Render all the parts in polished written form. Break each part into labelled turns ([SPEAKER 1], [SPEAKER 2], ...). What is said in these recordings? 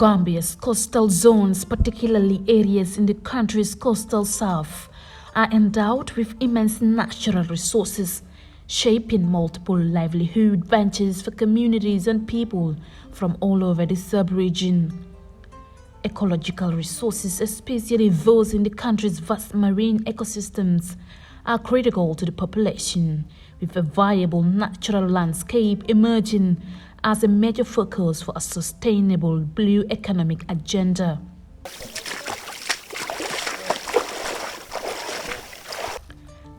[SPEAKER 1] Gambia's coastal zones, particularly areas in the country's coastal south, are endowed with immense natural resources, shaping multiple livelihood ventures for communities and people from all over the sub-region. Ecological resources, especially those in the country's vast marine ecosystems, are critical to the population, with a viable natural landscape emerging as a major focus for a sustainable blue economic agenda.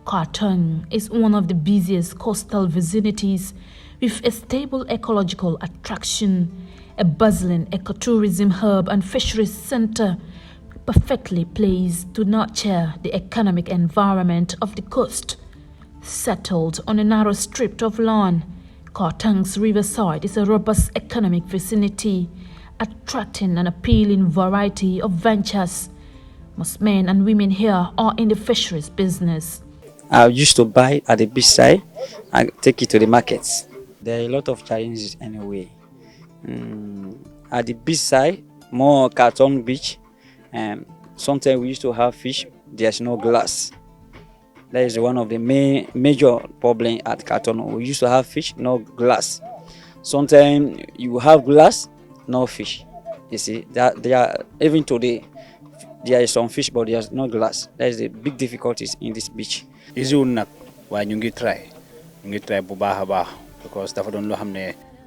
[SPEAKER 1] Kartong is one of the busiest coastal vicinities with a stable ecological attraction, a bustling ecotourism hub and fisheries center, perfectly placed to nurture the economic environment of the coast. Settled on a narrow strip of land, Kartong's riverside is a robust economic vicinity, attracting an appealing variety of ventures. Most men and women here are in the fisheries business.
[SPEAKER 2] I used to buy at the beach side and take it to the markets. There are a lot of challenges anyway. At the beach side, more Kartong beach, sometimes we used to have fish, there's no glass. That is one of the major problems at Kartong. We used to have fish, no glass. Sometimes you have glass, no fish. You see, that there are, even today, there is some fish, but there's no glass. That is the big difficulties in this beach.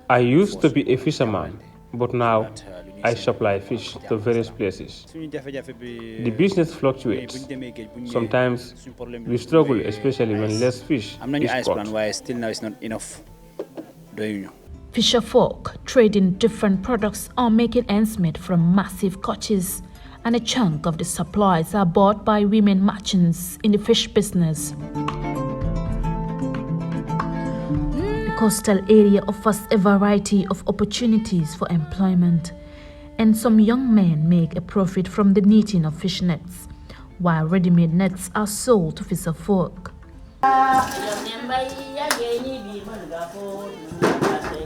[SPEAKER 3] I used to be a fisherman, but now I supply fish to various places. The business fluctuates. Sometimes we struggle, especially when less fish is caught.
[SPEAKER 1] Fisherfolk trading different products are making ends meet from massive catches, and a chunk of the supplies are bought by women merchants in the fish business. The coastal area offers a variety of opportunities for employment, and some young men make a profit from the knitting of fish nets, while ready-made nets are sold to fisherfolk.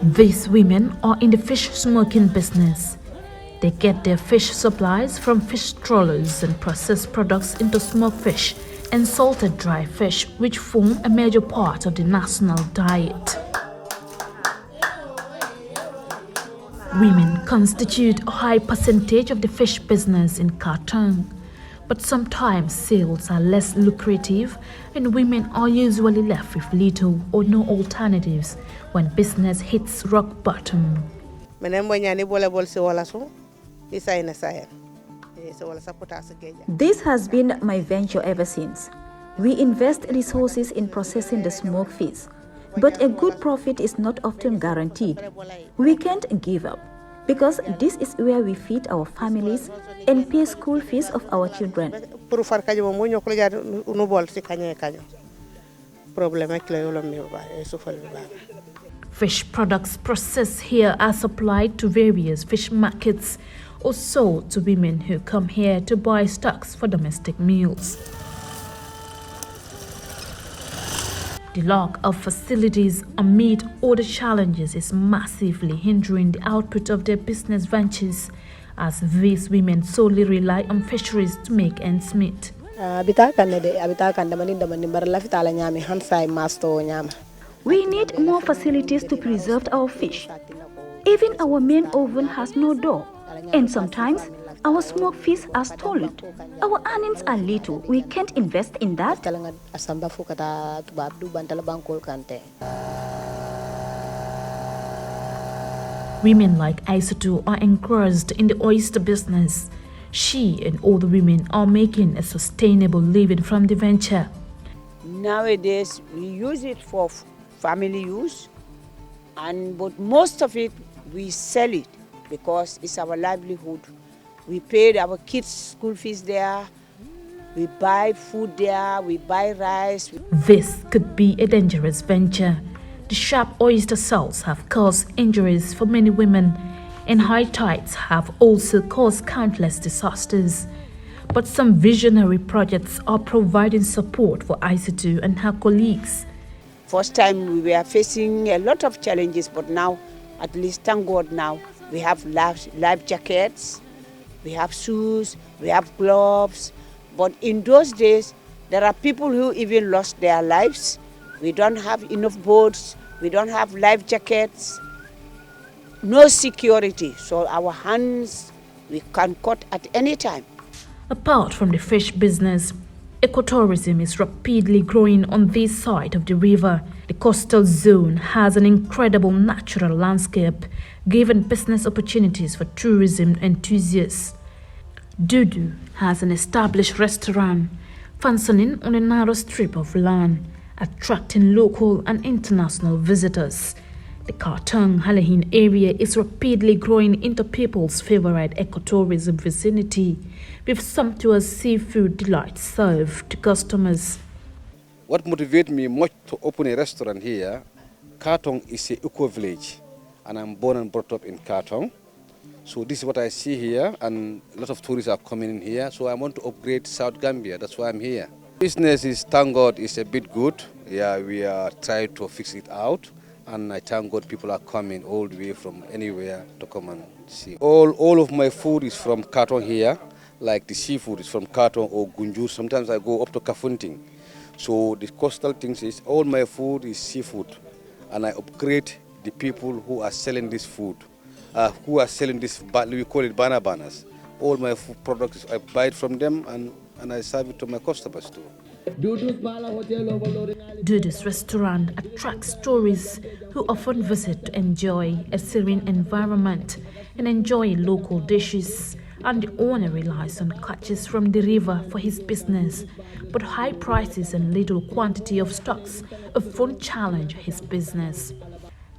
[SPEAKER 1] These women are in the fish smoking business. They get their fish supplies from fish trawlers and process products into smoked fish and salted dry fish, which form a major part of the national diet. Women constitute a high percentage of the fish business in Kartong, but sometimes sales are less lucrative and women are usually left with little or no alternatives when business hits rock bottom.
[SPEAKER 4] This has been my venture ever since. We invest resources in processing the smoked fish, but a good profit is not often guaranteed. We can't give up, because this is where we feed our families and pay school fees of our children.
[SPEAKER 1] Fish products processed here are supplied to various fish markets or sold to women who come here to buy stocks for domestic meals. The lack of facilities amid all the challenges is massively hindering the output of their business ventures, as these women solely rely on fisheries to make ends meet.
[SPEAKER 4] We need more facilities to preserve our fish. Even our main oven has no door, and sometimes our smoked fish are stolen. Our earnings are little. We can't invest in that.
[SPEAKER 1] Women like Aisatu are engrossed in the oyster business. She and all the women are making a sustainable living from the venture.
[SPEAKER 5] Nowadays, we use it for family use, but most of it we sell it because it's our livelihood. We paid our kids' school fees there, we buy food there, we buy rice.
[SPEAKER 1] This could be a dangerous venture. The sharp oyster salts have caused injuries for many women, and high tides have also caused countless disasters. But some visionary projects are providing support for Aisatu and her colleagues.
[SPEAKER 5] First time we were facing a lot of challenges, but now, at least thank God now, we have life jackets, we have shoes, we have gloves. But in those days, there are people who even lost their lives. We don't have enough boats, we don't have life jackets, no security. So our hands, we can cut at any time.
[SPEAKER 1] Apart from the fish business, ecotourism is rapidly growing on this side of the river. The coastal zone has an incredible natural landscape, giving business opportunities for tourism enthusiasts. Dudu has an established restaurant, functioning on a narrow strip of land, attracting local and international visitors. The Kartong Halahin area is rapidly growing into people's favorite ecotourism vicinity, with sumptuous seafood delights served to customers.
[SPEAKER 6] What motivated me much to open a restaurant here, Kartong is an eco village, and I'm born and brought up in Kartong. So this is what I see here, and a lot of tourists are coming in here. So I want to upgrade South Gambia. That's why I'm here. Business is, thank God, is a bit good. Yeah, we are trying to fix it out, and I thank God people are coming all the way from anywhere to come and see. All of my food is from Kartong here. Like the seafood is from Kartong or Gunjur. Sometimes I go up to Kafunting. So the coastal things is all my food is seafood, and I upgrade the people who are selling this food. Who are selling this, we call it bananas. All my food products, I buy it from them and I serve it to my customers too.
[SPEAKER 1] Dudu's restaurant attracts tourists who often visit to enjoy a serene environment and enjoy local dishes. And the owner relies on catches from the river for his business, but high prices and little quantity of stocks often challenge his business.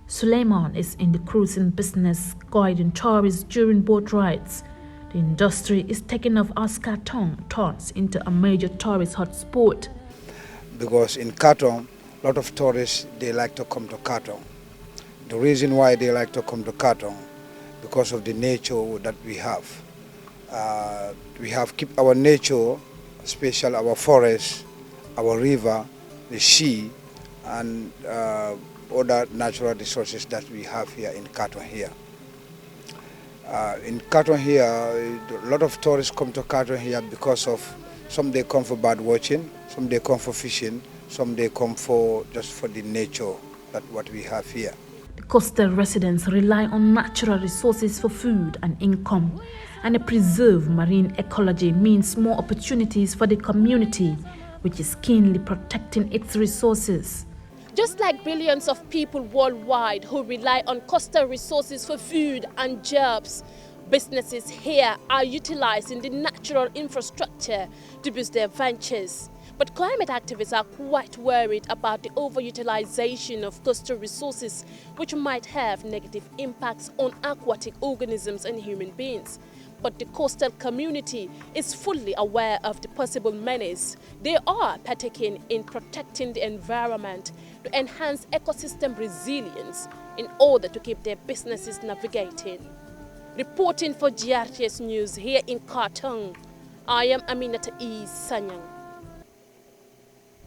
[SPEAKER 1] Suleiman is in the cruising business, guiding tourists during boat rides. The industry is taking off as Kartong turns into a major tourist hotspot.
[SPEAKER 7] Because in Kartong, a lot of tourists, they like to come to Kartong. The reason why they like to come to Kartong, because of the nature that we have. Keep our nature, especially our forest, our river, the sea, and other natural resources that we have here in Kartong here. In Kartong here, a lot of tourists come to Kartong here because of, some they come for bird watching, some they come for fishing, some they come for just for the nature that what we have here.
[SPEAKER 1] The coastal residents rely on natural resources for food and income, and a preserved marine ecology means more opportunities for the community, which is keenly protecting its resources.
[SPEAKER 8] Just like billions of people worldwide who rely on coastal resources for food and jobs, businesses here are utilizing the natural infrastructure to boost their ventures. But climate activists are quite worried about the overutilization of coastal resources, which might have negative impacts on aquatic organisms and human beings. But the coastal community is fully aware of the possible menace. They are partaking in protecting the environment to enhance ecosystem resilience in order to keep their businesses navigating. Reporting for GRTS News here in Kartong, I am Aminata E. Sanyang.